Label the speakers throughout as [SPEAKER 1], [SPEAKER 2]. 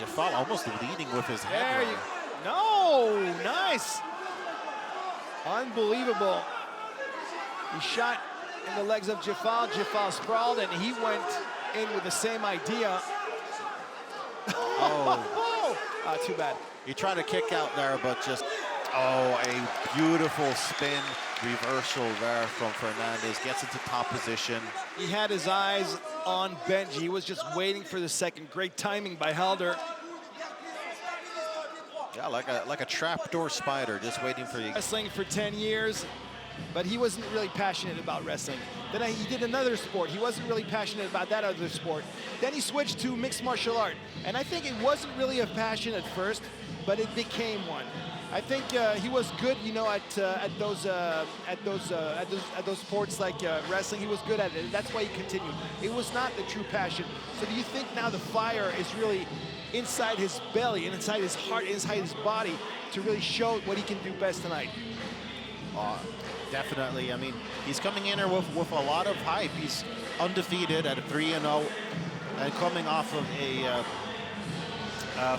[SPEAKER 1] Jafal almost leading with his head.
[SPEAKER 2] There you No, nice. Unbelievable. He shot in the legs of Jafal. Jafal sprawled, and he went in with the same idea.
[SPEAKER 1] Oh.
[SPEAKER 2] Too bad.
[SPEAKER 1] He tried to kick out there, but just, oh, a beautiful spin reversal there from Hernandez. Gets into top position.
[SPEAKER 2] He had his eyes on Benji. He was just waiting for the second. Great timing by Helder.
[SPEAKER 1] Yeah, like a trapdoor spider, just waiting for you.
[SPEAKER 2] Wrestling for 10 years, but he wasn't really passionate about wrestling. Then he did another sport. He wasn't really passionate about that other sport. Then he switched to mixed martial art, and I think it wasn't really a passion at first, but it became one. I think he was good, you know, at those sports like wrestling. He was good at it, and that's why he continued. It was not the true passion. So do you think now the fire is really inside his belly, and inside his heart, inside his body, to really show what he can do best tonight?
[SPEAKER 1] Definitely. I mean, he's coming in here with a lot of hype. He's undefeated at a 3-0, and coming off of a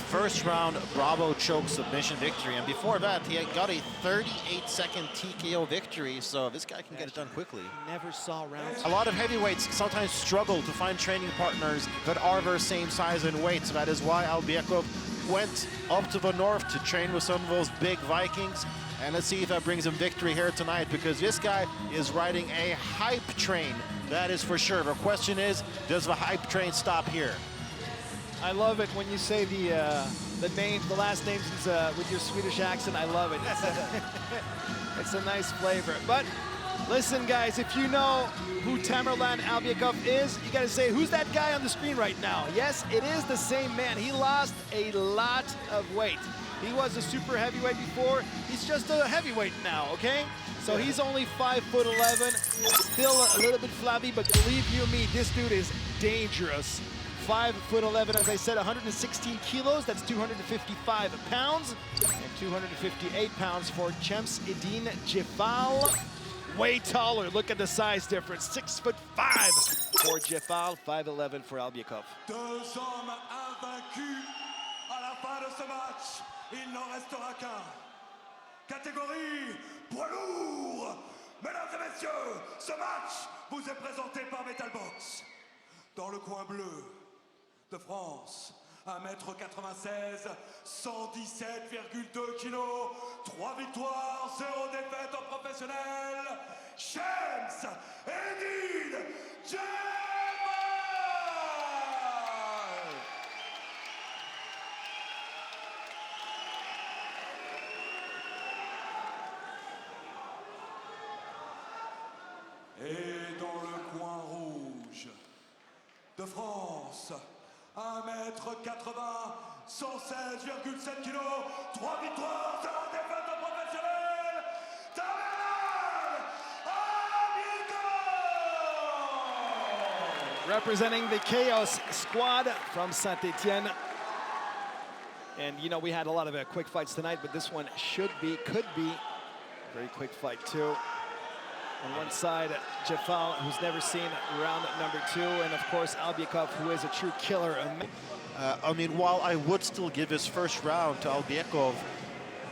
[SPEAKER 1] first round Bravo choke submission victory. And before that, he had got a 38-second TKO victory. So this guy can get it done quickly.
[SPEAKER 2] Never saw rounds.
[SPEAKER 1] A lot of heavyweights sometimes struggle to find training partners that are their same size and weight. So that is why Albiekov went up to the north to train with some of those big Vikings. And let's see if that brings him victory here tonight, because this guy is riding a hype train. That is for sure. The question is, does the hype train stop here?
[SPEAKER 2] I love it when you say the names, the last names with your Swedish accent. I love it. It's a nice flavor. But listen, guys, if you know who Tamerlan Albiekov is, you got to say, who's that guy on the screen right now? Yes, it is the same man. He lost a lot of weight. He was a super heavyweight before. He's just a heavyweight now, okay? So he's only 5'11", still a little bit flabby, but believe you me, this dude is dangerous. 5'11", as I said, 116 kilos, that's 255 pounds, and 258 pounds for Champs Edine Jafal. Way taller, look at the size difference, 6'5" for Jafal, 5'11" for Albiekov.
[SPEAKER 3] Deux hommes invaincus à la fin de ce match. Il n'en restera qu'un. Catégorie poids lourd. Mesdames et messieurs, ce match vous est présenté par Metalbox. Dans le coin bleu de France, 1m96, 117,2 kg, 3 victoires, 0 défaites en professionnel, Champs Edine Jafal. Et dans le coin rouge de France, 1m80, 116,7 kg, 3 victoires, 0 défaites en professionnel, Tamerlan Albiekov!
[SPEAKER 2] Representing the Chaos Squad from Saint-Etienne. And you know, we had a lot of quick fights tonight, but this one could be a very quick fight too. On one side, Jafal, who's never seen round number 2, and of course Albiekov, who is a true killer.
[SPEAKER 1] I mean, while I would still give his first round to Albiekov,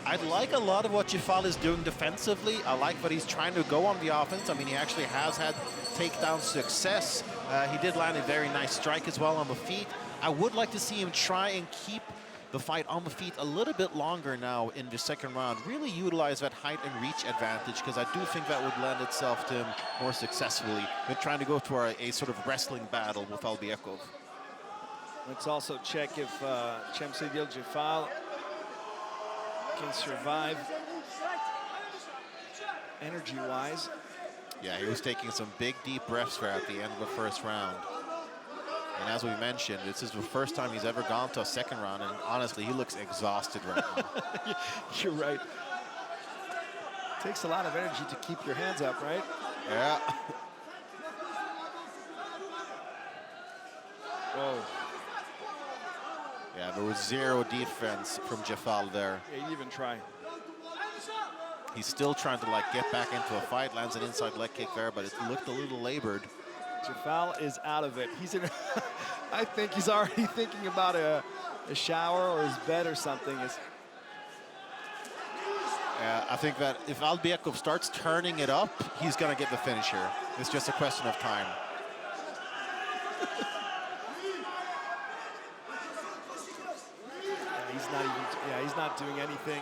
[SPEAKER 1] I like a lot of what Jafal is doing defensively. I like that he's trying to go on the offense. I mean, he actually has had takedown success. He did land a very nice strike as well on the feet. I would like to see him try and keep the fight on the feet a little bit longer now in the second round. Really utilize that height and reach advantage, because I do think that would lend itself to him more successfully than trying to go to a sort of wrestling battle with Albiekov.
[SPEAKER 2] Let's also check if Champs Edine Jafal can survive energy-wise.
[SPEAKER 1] Yeah, he was taking some big, deep breaths there at the end of the first round. And as we mentioned, this is the first time he's ever gone to a second round, and honestly, he looks exhausted right now.
[SPEAKER 2] You're right. Takes a lot of energy to keep your hands up, right?
[SPEAKER 1] Yeah.
[SPEAKER 2] Whoa.
[SPEAKER 1] Yeah, there was zero defense from Jafal there.
[SPEAKER 2] Yeah, he didn't even try.
[SPEAKER 1] He's still trying to get back into a fight, lands an inside leg kick there, but it looked a little labored.
[SPEAKER 2] Jafal is out of it. He's in. I think he's already thinking about a shower or his bed or something.
[SPEAKER 1] Yeah, I think that if Albiekov starts turning it up, he's going to get the finish here. It's just a question of time.
[SPEAKER 2] He's not doing anything.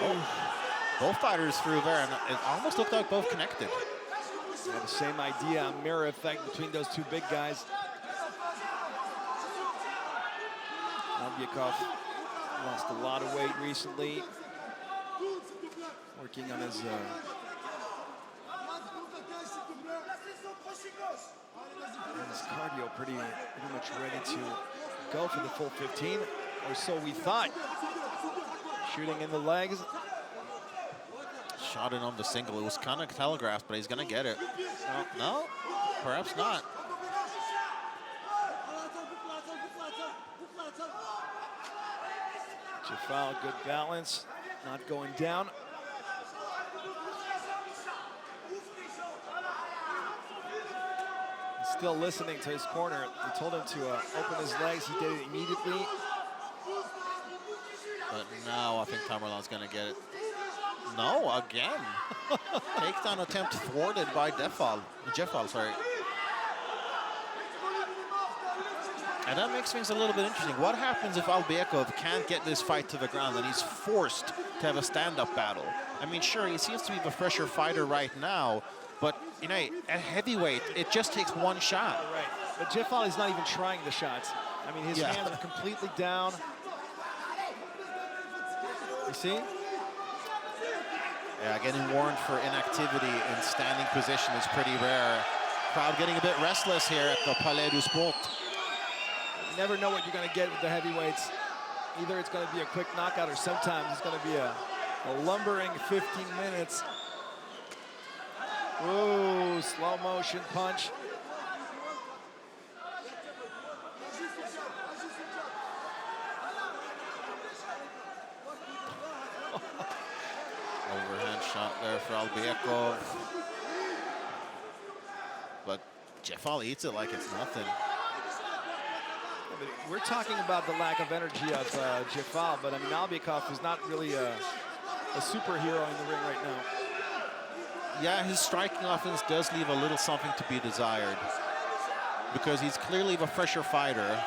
[SPEAKER 1] Oh, both fighters threw there, and it almost looked like both connected.
[SPEAKER 2] Yeah, the same idea, a mirror effect between those two big guys. Albiekov lost a lot of weight recently. Working on his cardio pretty much ready to go for the full 15, or so we thought. Shooting in the legs.
[SPEAKER 1] Shot in on the single. It was kind of telegraphed, but he's going to get it. No, perhaps not.
[SPEAKER 2] Jafal, good balance, not going down. He's still listening to his corner. They told him to open his legs. He did it immediately.
[SPEAKER 1] But now I think Tamerlan's going to get it. No, again. Takedown attempt thwarted by Jafal, sorry. And that makes things a little bit interesting. What happens if Albiekov can't get this fight to the ground and he's forced to have a stand-up battle? I mean, sure, he seems to be the fresher fighter right now, but, you know, at heavyweight, it just takes one shot.
[SPEAKER 2] Right, but Jafal is not even trying the shots. I mean, his hands are completely down. You see?
[SPEAKER 1] Yeah, getting warned for inactivity in standing position is pretty rare. Crowd getting a bit restless here at the Palais du Sport.
[SPEAKER 2] You never know what you're going to get with the heavyweights. Either it's going to be a quick knockout or sometimes it's going to be a lumbering 15 minutes. Ooh, slow motion punch.
[SPEAKER 1] Overhand shot there for Albiekov. But Jafal eats it like it's nothing.
[SPEAKER 2] We're talking about the lack of energy of Jafal, but I mean, Albiekov is not really a superhero in the ring right now.
[SPEAKER 1] Yeah, his striking offense does leave a little something to be desired because he's clearly the fresher fighter.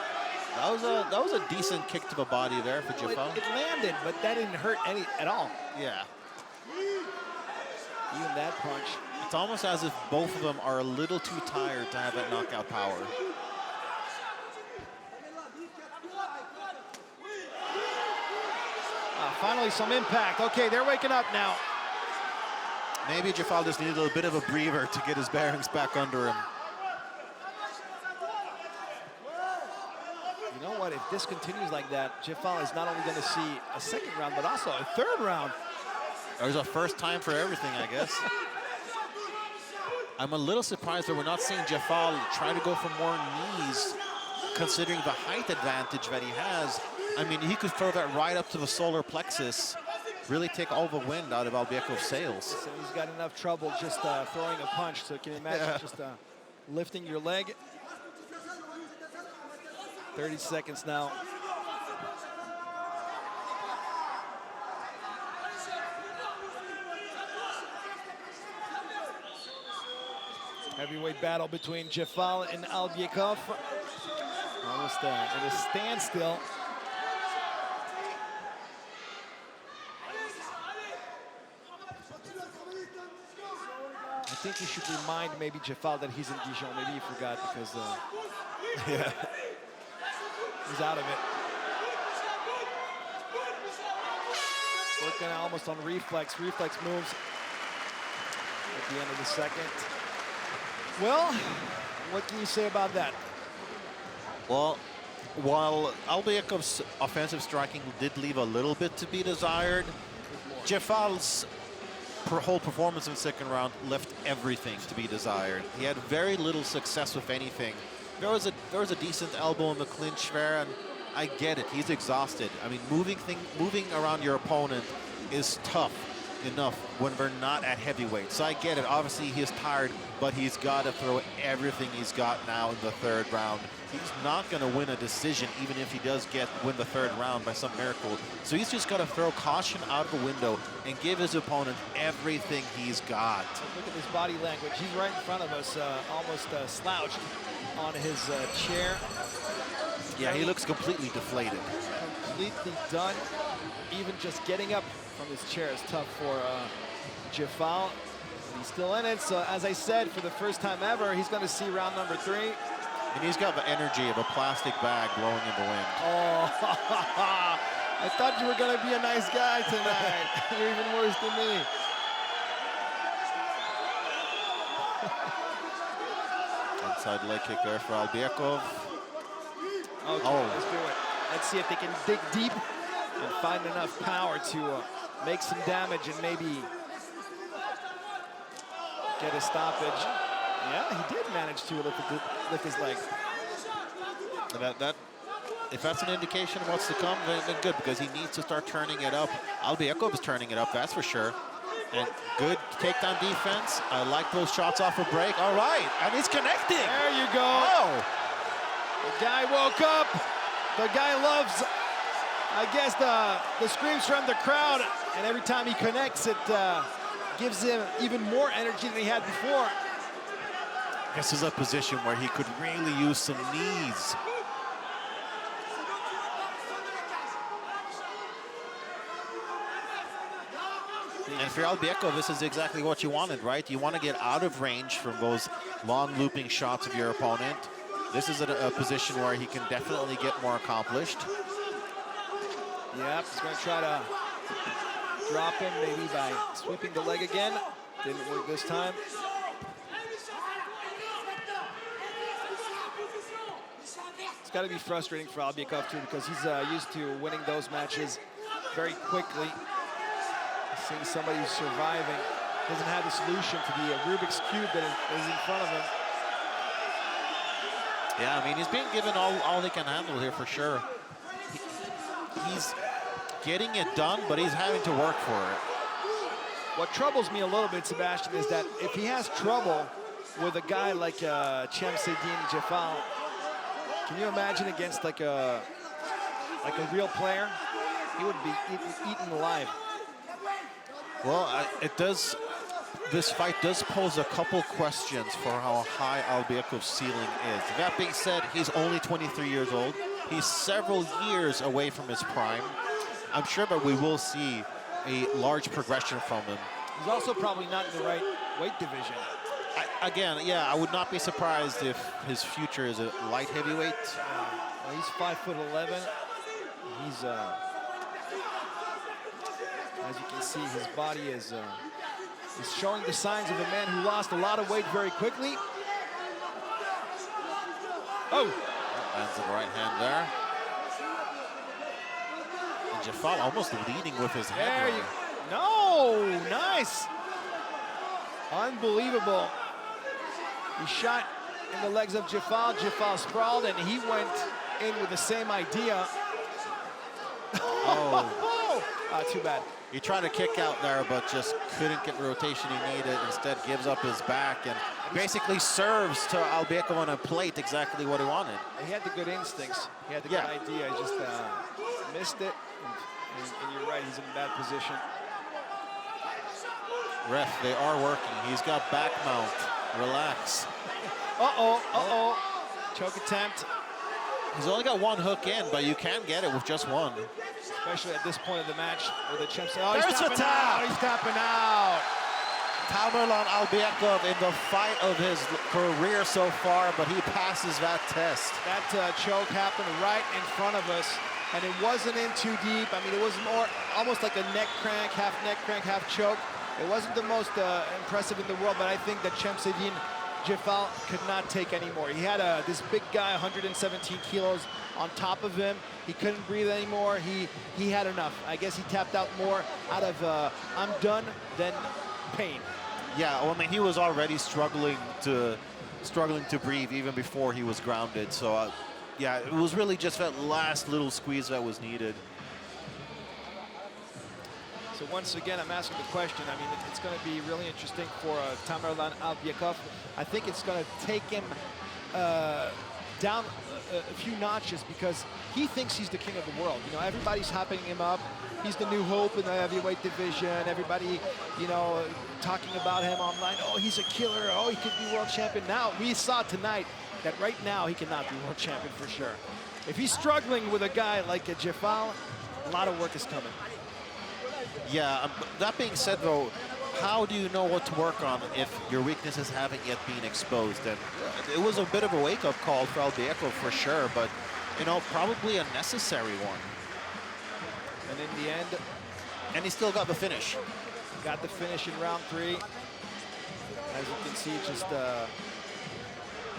[SPEAKER 1] That was a decent kick to the body there for Jafal.
[SPEAKER 2] It landed, but that didn't hurt at all.
[SPEAKER 1] Yeah.
[SPEAKER 2] Even that punch.
[SPEAKER 1] It's almost as if both of them are a little too tired to have that knockout power.
[SPEAKER 2] Finally, some impact. Okay, they're waking up now.
[SPEAKER 1] Maybe Jafal just needed a bit of a breather to get his bearings back under him.
[SPEAKER 2] You know what? If this continues like that, Jafal is not only going to see a second round, but also a third round.
[SPEAKER 1] There's a first time for everything, I guess. I'm a little surprised that we're not seeing Jafal try to go for more knees, considering the height advantage that he has. I mean, he could throw that right up to the solar plexus, really take all the wind out of Albiekov's sails.
[SPEAKER 2] So he's got enough trouble just throwing a punch. So can you imagine just lifting your leg? 30 seconds now. Heavyweight battle between Jafal and Albiekov. Almost at a standstill. I think you should remind maybe Jafal that he's in Dijon. Maybe he forgot because yeah, he's out of it. Working almost on reflex moves at the end of the second. Well, what can you say about that?
[SPEAKER 1] Well, while Albiekov's offensive striking did leave a little bit to be desired, Jafal's whole performance in the second round left everything to be desired. He had very little success with anything. There was a decent elbow in the clinch there, and I get it. He's exhausted. I mean, moving around your opponent is tough. enough when we're not at heavyweight. So I get it. Obviously, he's tired, but he's got to throw everything he's got now in the third round. He's not going to win a decision, even if he does win the third round by some miracle. So he's just got to throw caution out of the window and give his opponent everything he's got.
[SPEAKER 2] Look at his body language. He's right in front of us, almost slouched on his chair.
[SPEAKER 1] Yeah, he looks completely deflated.
[SPEAKER 2] Completely done. Even just getting up from his chair is tough for Jafal. He's still in it, so as I said, for the first time ever, he's going to see round number 3.
[SPEAKER 1] And he's got the energy of a plastic bag blowing in the wind.
[SPEAKER 2] Oh, I thought you were going to be a nice guy tonight. You're even worse than me.
[SPEAKER 1] Inside leg kick there for Albiekov.
[SPEAKER 2] Okay, let's do it. Let's see if they can dig deep and find enough power to make some damage and maybe get a stoppage. Yeah, he did manage to lift his leg.
[SPEAKER 1] If that's an indication of what's to come, then good, because he needs to start turning it up. Albiekov is turning it up, that's for sure. And good takedown defense. I like those shots off a break. All right, and he's connecting.
[SPEAKER 2] There you go.
[SPEAKER 1] Oh.
[SPEAKER 2] The guy woke up. The guy loves, I guess, the screams from the crowd. And every time he connects, it gives him even more energy than he had before.
[SPEAKER 1] This is a position where he could really use some knees. And for Albiekov, this is exactly what you wanted, right? You want to get out of range from those long looping shots of your opponent. This is a position where he can definitely get more accomplished.
[SPEAKER 2] Yep, he's going to try to drop him maybe by sweeping the leg again. Didn't work this time. It's got to be frustrating for Albiekov too, because he's used to winning those matches very quickly. Seeing somebody who's surviving, doesn't have the solution to the Rubik's Cube that is in front of him.
[SPEAKER 1] Yeah, I mean, he's being given all he can handle here for sure. He's getting it done, but he's having to work for it.
[SPEAKER 2] What troubles me a little bit, Sebastian, is that if he has trouble with a guy like Hexagone Jafal, can you imagine against like a real player? He would be eaten alive.
[SPEAKER 1] Well, this fight does pose a couple questions for how high Albiekov's ceiling is. That being said, he's only 23 years old. He's several years away from his prime. I'm sure that we will see a large progression from him.
[SPEAKER 2] He's also probably not in the right weight division.
[SPEAKER 1] Again, yeah, I would not be surprised if his future is a light heavyweight.
[SPEAKER 2] Well, he's 5'11". He's as you can see, his body is showing the signs of a man who lost a lot of weight very quickly. Oh!
[SPEAKER 1] Lands in the right hand there. And Jafal almost leading with his head.
[SPEAKER 2] There you No! Nice! Unbelievable. He shot in the legs of Jafal. Jafal sprawled, and he went in with the same idea.
[SPEAKER 1] Oh.
[SPEAKER 2] Too bad.
[SPEAKER 1] He tried to kick out there, but just couldn't get the rotation he needed. Instead, gives up his back and basically serves to Albiekov on a plate exactly what he wanted.
[SPEAKER 2] He had the good instincts. He had the good idea. He just missed it. And you're right, he's in a bad position.
[SPEAKER 1] Ref, they are working. He's got back mount. Relax.
[SPEAKER 2] Choke attempt.
[SPEAKER 1] He's only got one hook in, but you can get it with just one.
[SPEAKER 2] Especially at this point of the match where the champs.
[SPEAKER 1] Oh, he's tapping out.
[SPEAKER 2] He's tapping out.
[SPEAKER 1] Tamerlan Albiekov in the fight of his career so far, but he passes that test.
[SPEAKER 2] That choke happened right in front of us, and it wasn't in too deep. I mean, it was more almost like a neck crank, half choke. It wasn't the most impressive in the world, but I think that Hexagone Jafal could not take anymore. He had this big guy, 117 kilos, on top of him. He couldn't breathe anymore. He had enough. I guess he tapped out more out of I'm done than pain.
[SPEAKER 1] Yeah, well, I mean, he was already struggling to breathe even before he was grounded. So, yeah, it was really just that last little squeeze that was needed.
[SPEAKER 2] So once again, I'm asking the question. I mean, it's going to be really interesting for Tamerlan Albiekov. I think it's going to take him down a few notches because he thinks he's the king of the world. You know, everybody's hyping him up. He's the new hope in the heavyweight division. Everybody, you know, talking about him online. Oh, he's a killer. Oh, he could be world champion. Now, we saw tonight that right now he cannot be world champion for sure. If he's struggling with a guy like Jafal, a lot of work is coming.
[SPEAKER 1] Yeah, that being said, though, how do you know what to work on if your weaknesses haven't yet been exposed? And it was a bit of a wake-up call for Albiekov for sure, but, you know, probably a necessary one.
[SPEAKER 2] And in the end...
[SPEAKER 1] And he still got the finish.
[SPEAKER 2] Got the finish in round 3. As you can see, just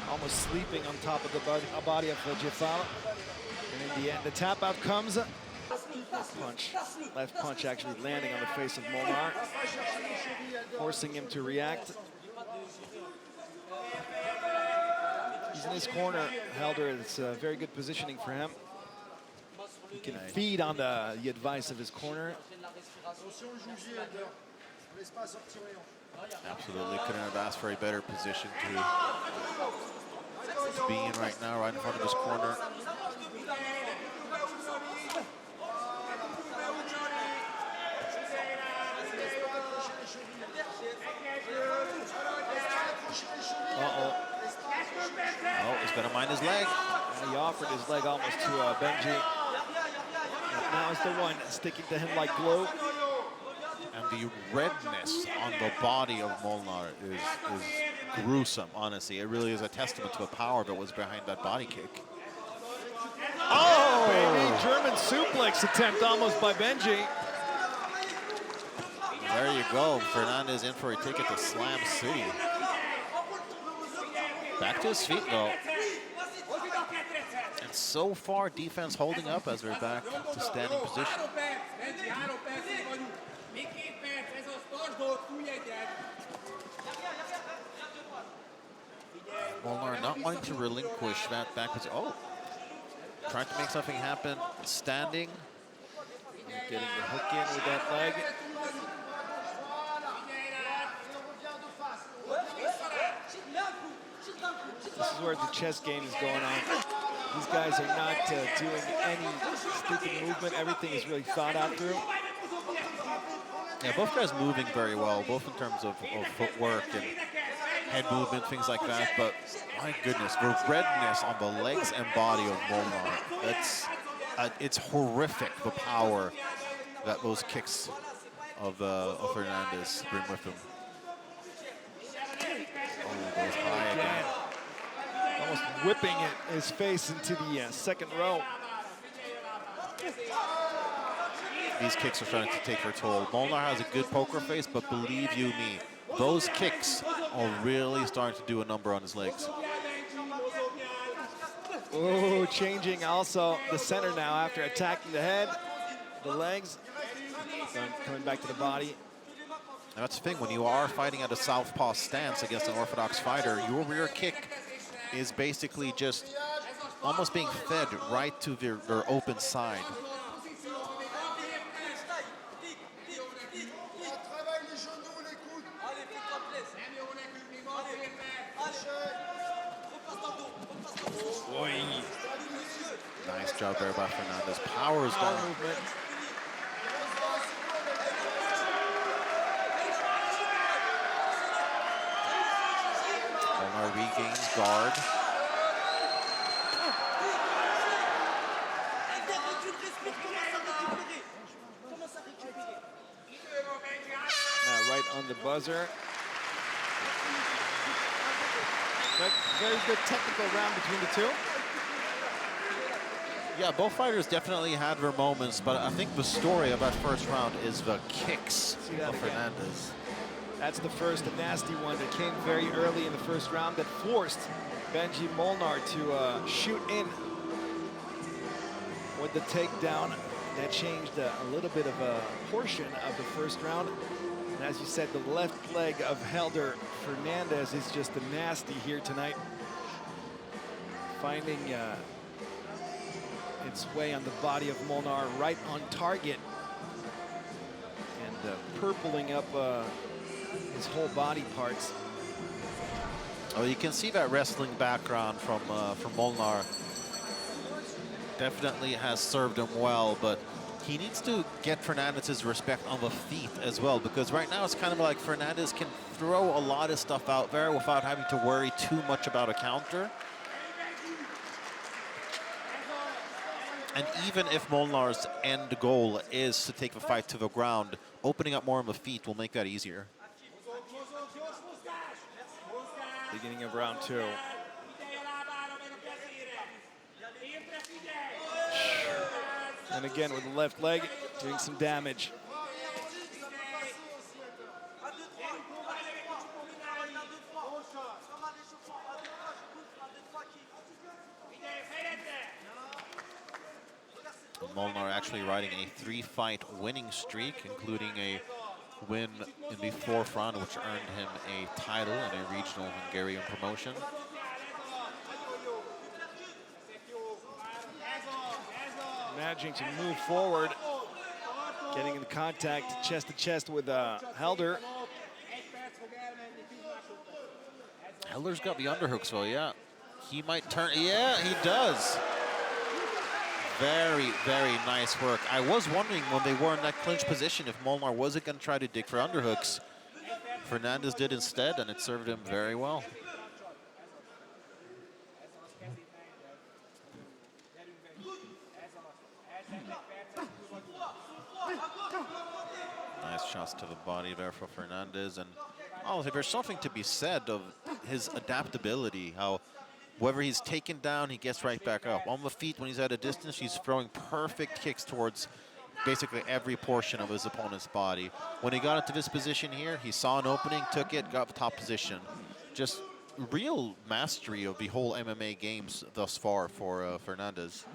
[SPEAKER 2] almost sleeping on top of the body of Jafal. And in the end, the tap out comes. Left punch actually landing on the face of Molnar, forcing him to react. He's in his corner, Helder. It's a very good positioning for him. He can feed on the advice of his corner.
[SPEAKER 1] Absolutely, couldn't have asked for a better position to be in right now, right in front of his corner. Oh, he's gonna mind his leg.
[SPEAKER 2] He offered his leg almost to Benji. But now it's the one sticking to him like glue.
[SPEAKER 1] And the redness on the body of Molnar is gruesome, honestly. It really is a testament to the power that was behind that body kick.
[SPEAKER 2] Oh! Baby German suplex attempt almost by Benji.
[SPEAKER 1] There you go. Hernandez in for a ticket to Slam City. Back to his feet, though. And so far, defense holding up as we're back to standing position. Molnar not wanting to relinquish that back position. Oh, trying to make something happen. Standing.
[SPEAKER 2] Getting the hook in with that leg. This is where the chess game is going on. These guys are not doing any stupid movement. Everything is really thought out through.
[SPEAKER 1] Yeah, both guys moving very well, both in terms of footwork and head movement, things like that. But my goodness, the redness on the legs and body of Molnar. It's horrific, the power that those kicks of Hernandez bring with them. Oh, goes high again.
[SPEAKER 2] Almost whipping his face into the second row.
[SPEAKER 1] These kicks are starting to take their toll. Molnar has a good poker face, but believe you me, those kicks are really starting to do a number on his legs.
[SPEAKER 2] Oh, changing also the center now after attacking the head, the legs, coming back to the body.
[SPEAKER 1] And that's the thing, when you are fighting at a southpaw stance against an orthodox fighter, your rear kick is basically just almost being fed right to their open side. Nice job there by Hernandez. Powers down.
[SPEAKER 2] Movement.
[SPEAKER 1] Molnar regains guard.
[SPEAKER 2] Right on the buzzer. Very good technical round between the two.
[SPEAKER 1] Yeah, both fighters definitely had their moments, but I think the story of that first round is the kicks of Hernandez.
[SPEAKER 2] That's the first nasty one that came very early in the first round that forced Benji Molnar to shoot in with the takedown. That changed a little bit of a portion of the first round. And as you said, the left leg of Helder Hernandez is just a nasty here tonight. Finding its way on the body of Molnar, right on target. And purpling up his whole body parts.
[SPEAKER 1] Oh, you can see that wrestling background from Molnar. Definitely has served him well, but he needs to get Hernandez's respect on the feet as well, because right now it's kind of like Hernandez can throw a lot of stuff out there without having to worry too much about a counter. And even if Molnar's end goal is to take the fight to the ground, opening up more on the feet will make that easier.
[SPEAKER 2] Beginning of round 2. And again with the left leg, doing some damage.
[SPEAKER 1] Molnar actually riding a 3-fight winning streak, including a win in the 4th round, which earned him a title in a regional Hungarian promotion.
[SPEAKER 2] Managing to move forward, getting in contact chest with Helder.
[SPEAKER 1] Helder's got the underhooks though, yeah. He might turn, yeah, he does. Very, very nice work. I was wondering when they were in that clinch position if Molnar wasn't going to try to dig for underhooks. Hernandez did instead, and it served him very well. Nice shots to the body there for Hernandez. And honestly, there's something to be said of his adaptability, how whether he's taken down, he gets right back up. On the feet, when he's at a distance, he's throwing perfect kicks towards basically every portion of his opponent's body. When he got into this position here, he saw an opening, took it, got the top position. Just real mastery of the whole MMA games thus far for Hernandez.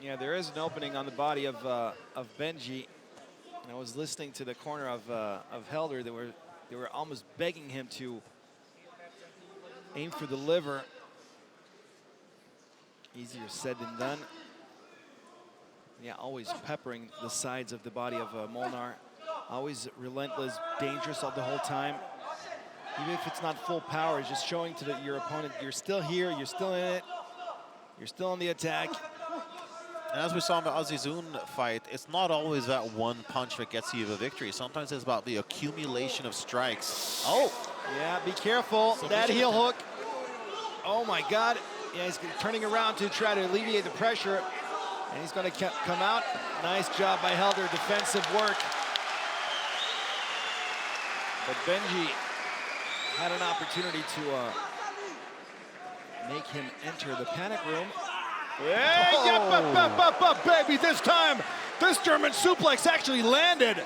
[SPEAKER 2] Yeah, there is an opening on the body of Benji. And I was listening to the corner of Helder. They were almost begging him to aim for the liver. Easier said than done. Yeah, always peppering the sides of the body of Molnar. Always relentless, dangerous all the whole time. Even if it's not full power, it's just showing to your opponent, you're still here, you're still in it, you're still on the attack.
[SPEAKER 1] And as we saw in the Azizun fight, it's not always that one punch that gets you the victory. Sometimes it's about the accumulation of strikes. Oh!
[SPEAKER 2] Yeah, be careful. That heel hook. Oh my God. Yeah, he's turning around to try to alleviate the pressure. And he's going to come out. Nice job by Helder, defensive work. But Benji had an opportunity to make him enter the panic room. Hey, baby, this time, this German suplex actually landed.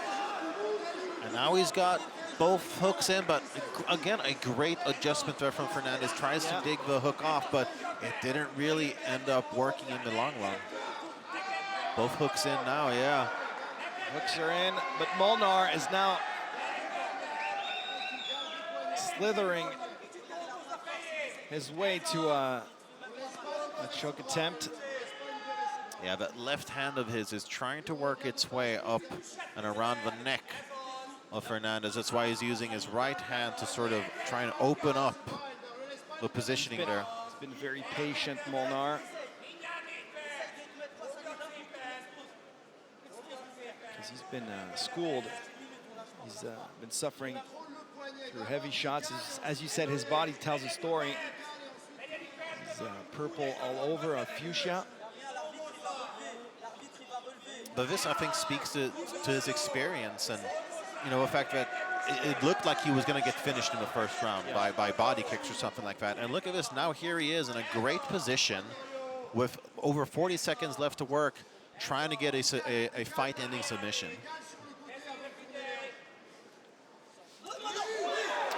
[SPEAKER 1] And now he's got both hooks in, but again, a great adjustment there from Hernandez. Tries to dig the hook off, but it didn't really end up working in the long run. Both hooks in now, yeah.
[SPEAKER 2] Hooks are in, but Molnar is now slithering his way to a choke attempt.
[SPEAKER 1] Yeah, that left hand of his is trying to work its way up and around the neck of Hernandez. That's why he's using his right hand to sort of try and open up the positioning there.
[SPEAKER 2] He's been very patient, Molnar. Because he's been schooled. He's been suffering through heavy shots. As you said, his body tells a story. Purple all over, a fuchsia.
[SPEAKER 1] But this, I think, speaks to his experience and, you know, the fact that it looked like he was going to get finished in the first round by body kicks or something like that. And look at this. Now here he is in a great position with over 40 seconds left to work, trying to get a fight-ending submission.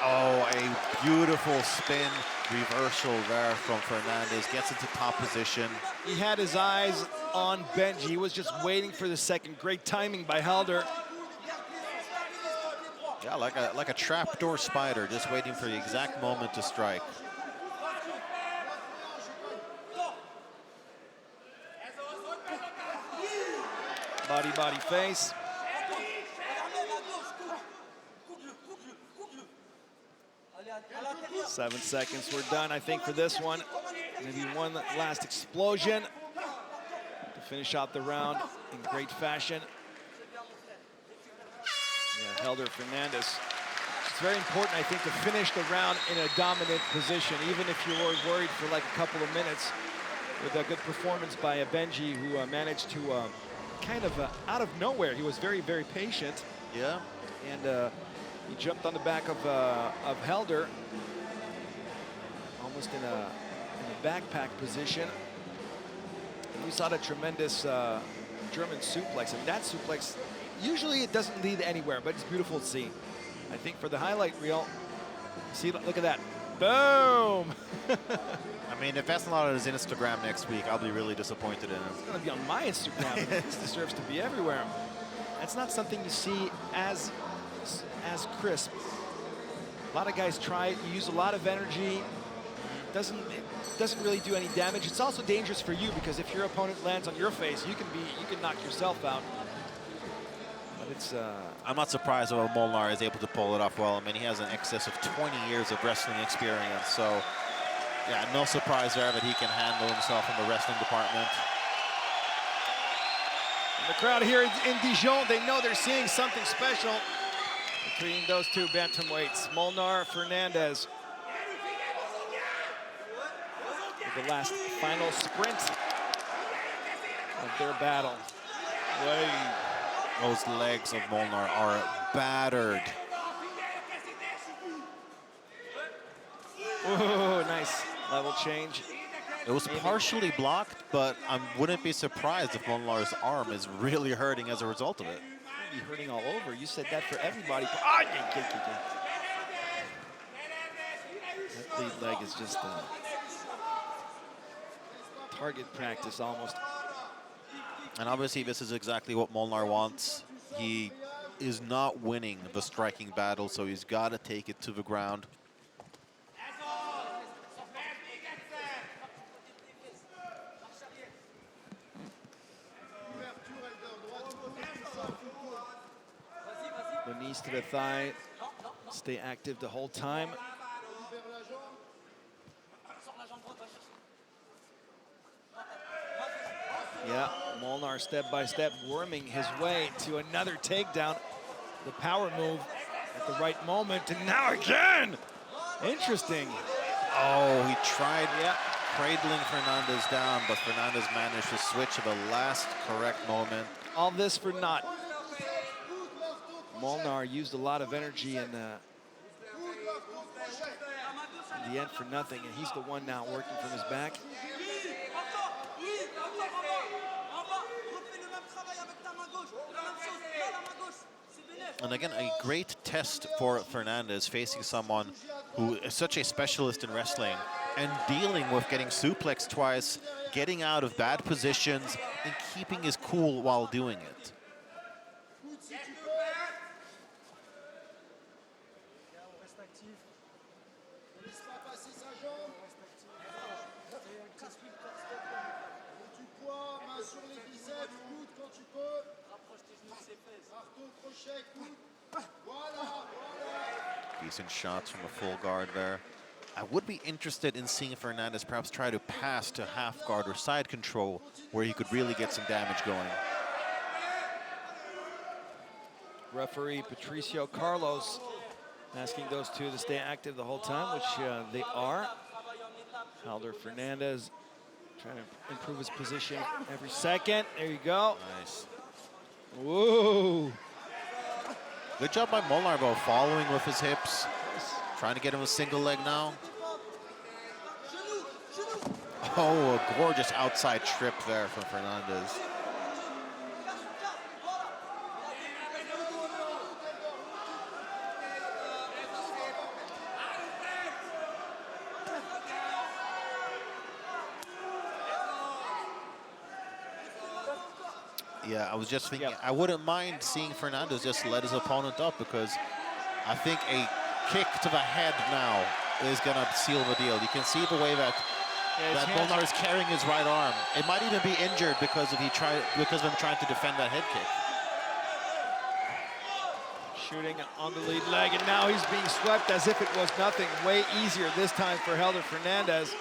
[SPEAKER 1] Oh, a beautiful spin reversal there from Hernandez. Gets into top position.
[SPEAKER 2] He had his eyes on Benji. He was just waiting for the second. Great timing by Helder.
[SPEAKER 1] Yeah, like a trapdoor spider, just waiting for the exact moment to strike.
[SPEAKER 2] Body, body, face. 7 seconds, we're done, I think, for this one. Maybe one last explosion to finish out the round in great fashion. Yeah, Helder Hernandez. It's very important, I think, to finish the round in a dominant position, even if you're worried for like a couple of minutes. With a good performance by Benji, who managed to kind of out of nowhere. He was very, very patient.
[SPEAKER 1] Yeah.
[SPEAKER 2] And he jumped on the back of Helder, almost in a backpack position. And we saw a tremendous German suplex, and that suplex, usually it doesn't lead anywhere, but it's beautiful to see. I think for the highlight reel, see, look at that, boom!
[SPEAKER 1] I mean, if that's not on his Instagram next week, I'll be really disappointed in him.
[SPEAKER 2] It's gonna be on my Instagram. This deserves to be everywhere. That's not something you see as crisp. A lot of guys try it, you use a lot of energy, it doesn't really do any damage. It's also dangerous for you because if your opponent lands on your face, you can knock yourself out. But it's
[SPEAKER 1] I'm not surprised that Molnar is able to pull it off well. I mean, he has an excess of 20 years of wrestling experience, so yeah, no surprise there that he can handle himself in the wrestling department.
[SPEAKER 2] And the crowd here in Dijon, they know they're seeing something special between those two bantamweights, Molnar, Hernandez. The last final sprint of their battle.
[SPEAKER 1] Those legs of Molnar are battered.
[SPEAKER 2] Ooh, nice level change.
[SPEAKER 1] It was partially blocked, but I wouldn't be surprised if Molnar's arm is really hurting as a result of it.
[SPEAKER 2] Be hurting all over. You said that for everybody. That lead leg is just target practice almost.
[SPEAKER 1] And obviously this is exactly what Molnar wants. He is not winning the striking battle, so he's got to take it to the ground.
[SPEAKER 2] The knees to the thigh. Stay active the whole time. Yeah, Molnar step by step worming his way to another takedown. The power move at the right moment, and now again! Interesting.
[SPEAKER 1] Oh, he tried cradling Hernandez down, but Hernandez managed to switch at the last correct moment.
[SPEAKER 2] All this for naught. Molnar used a lot of energy in the end for nothing, and he's the one now working from his back.
[SPEAKER 1] And again, a great test for Hernandez, facing someone who is such a specialist in wrestling and dealing with getting suplexed twice, getting out of bad positions, and keeping his cool while doing it. Decent shots from a full guard there. I would be interested in seeing if Hernandez perhaps try to pass to half guard or side control where he could really get some damage going.
[SPEAKER 2] Referee Patricio Carlos asking those two to stay active the whole time, which they are. Helder Hernandez trying to improve his position every second. There you go.
[SPEAKER 1] Nice.
[SPEAKER 2] Whoa.
[SPEAKER 1] Good job by Molnar, though, following with his hips. Trying to get him a single leg now. Oh, a gorgeous outside trip there from Hernandez. Yeah, I was just thinking,
[SPEAKER 2] Yep.
[SPEAKER 1] I wouldn't mind seeing Fernandez just let his opponent up, because I think a kick to the head now is going to seal the deal. You can see the way that Molnar is carrying his right arm. It might even be injured because of him trying to defend that head kick.
[SPEAKER 2] Shooting on the lead leg, and now he's being swept as if it was nothing. Way easier this time for Helder Fernandez.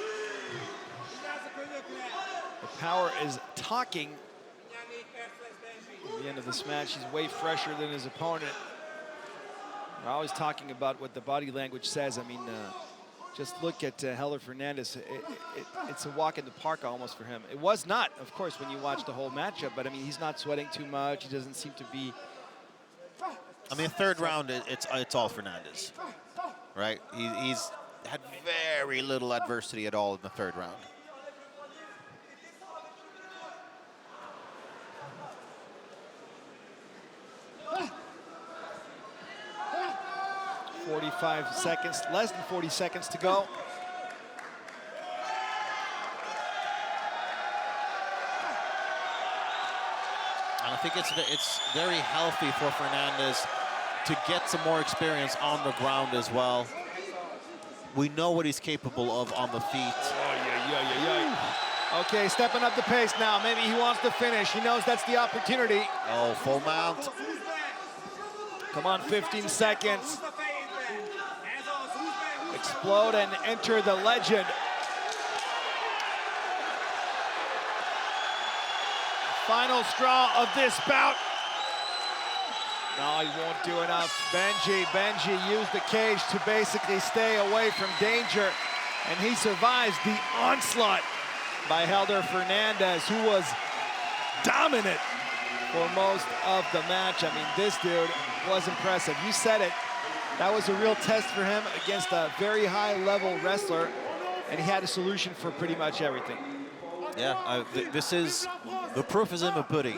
[SPEAKER 2] The power is talking. At the end of this match, he's way fresher than his opponent. We're always talking about what the body language says. I mean, just look at Helder Fernandez. It's a walk in the park almost for him. It was not, of course, when you watch the whole matchup, but I mean, he's not sweating too much. He doesn't seem to be...
[SPEAKER 1] I mean, third round, it's all Fernandez, right? He's had very little adversity at all in the third round.
[SPEAKER 2] .45 seconds, less than 40 seconds to go.
[SPEAKER 1] And I think it's very healthy for Fernandez to get some more experience on the ground as well. We know what he's capable of on the feet.
[SPEAKER 2] Okay, stepping up the pace now. Maybe he wants to finish. He knows that's the opportunity.
[SPEAKER 1] Oh, full mount.
[SPEAKER 2] Come on, 15 seconds. Explode and enter the legend. Final straw of this bout. No, he won't do enough. Benji used the cage to basically stay away from danger, and he survives the onslaught by Helder Fernandez, who was dominant for most of the match. I mean, this dude was impressive. You said it. That was a real test for him against a very high-level wrestler, and he had a solution for pretty much everything.
[SPEAKER 1] Yeah, this is, the proof is in the pudding.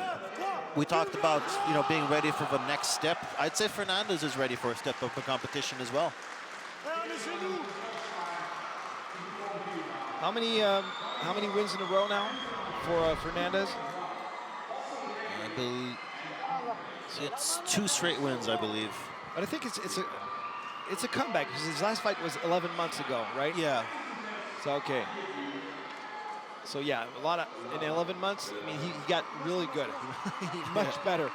[SPEAKER 1] We talked about, being ready for the next step. I'd say Fernandez is ready for a step up in competition as well.
[SPEAKER 2] How many wins in a row now for Fernandez?
[SPEAKER 1] I believe it's 2 straight wins, I believe.
[SPEAKER 2] But I think it's a comeback, because his last fight was 11 months ago, right?
[SPEAKER 1] Yeah.
[SPEAKER 2] So, okay. So, yeah, in 11 months, I mean, he got really good. Much better.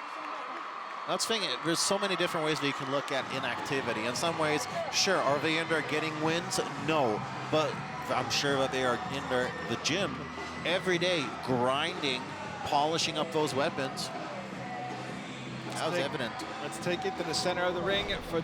[SPEAKER 1] That's the thing, there's so many different ways that you can look at inactivity. In some ways, sure, are they in there getting wins? No, but I'm sure that they are in there, the gym, every day, grinding, polishing up those weapons. That was evident.
[SPEAKER 2] Let's take it to the center of the ring for the